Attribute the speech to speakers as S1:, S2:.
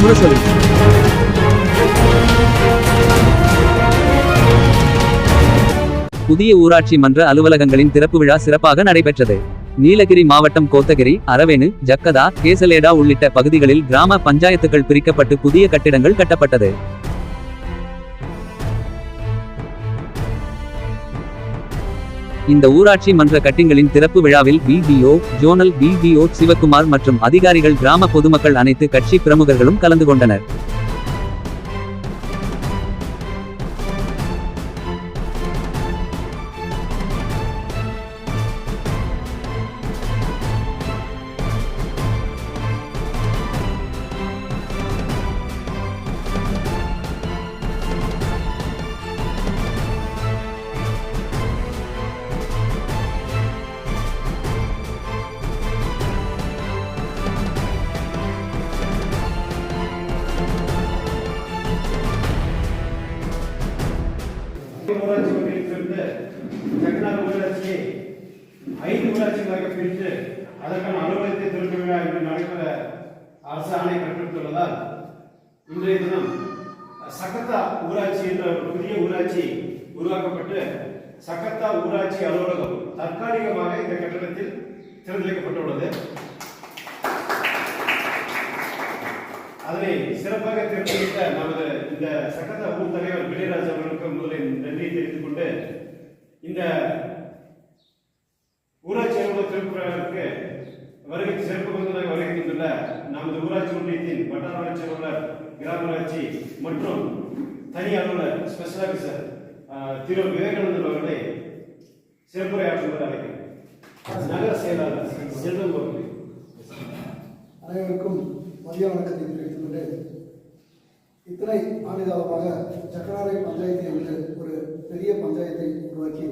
S1: முரசொலி. புதிய ஊராட்சி மன்ற அலுவலகங்களின் திறப்பு விழா சிறப்பாக நடைபெற்றது. நீலகிரி மாவட்டம் கோத்தகிரி, அரவேணு, ஜக்கதா, கேசலேடா உள்ளிட்ட பகுதிகளில் கிராம பஞ்சாயத்துகள் பிரிக்கப்பட்டு புதிய கட்டிடங்கள் கட்டப்பட்டது. இந்த ஊராட்சி மன்ற கட்டிடங்களின் திறப்பு விழாவில் பிடிஓ, ஜோனல் பிடிஓ சிவக்குமார் மற்றும் அதிகாரிகள், கிராம பொதுமக்கள், அனைத்து கட்சி பிரமுகர்களும் கலந்து கொண்டனர்.
S2: ஊராட்சி ஒன்றியத்திலிருந்து ஜக்கநாத ஊராட்சியை 5 ஊராட்சிகளாக பிரித்து அதற்கான அலுவலகத்தை திறப்பு விழா இன்று நடைபெற அரசு ஆணை பிறப்பித்துள்ளதால் இன்றைய தினம் சக்கத்தா ஊராட்சி என்ற ஒரு புதிய ஊராட்சி உருவாக்கப்பட்டு சக்கத்தா ஊராட்சி அலுவலகம் தற்காலிகமாக இந்த கட்டடத்தில் திறந்து வைக்கப்பட்டுள்ளது. அதனை சிறப்பாக திறந்து வைத்த நமது இந்த சக்கத்தா ஊர் தலைவர் விஜயராஜ் அவர்களுக்கு முதலில் நன்றி தெரிவித்துக் கொண்டு, இந்த ஊராட்சி அலுவலக திறப்புக்கு வருகை சிறப்பு விருந்தினராக வருகை தந்துள்ள நமது ஊராட்சி ஒன்றியத்தின் வட்டார வளர்ச்சி அலுவலர், கிராம வளர்ச்சி மற்றும் தனி அலுவலர் ஸ்பெஷல் ஆபிசர் திரு விவேகானந்தன் அவர்களை சிறப்புரையாற்றுமாறு அழைக்கிறேன். நகர செயலாளர் செல்வம் அவர்கள்.
S3: அனைவருக்கும் மதிய வணக்கத்தை தெரிவித்துக் கொண்டு, இத்தனை ஆண்டுகாலமாக சக்கராரை பஞ்சாயத்து என்று ஒரு பெரிய பஞ்சாயத்தை உருவாக்கி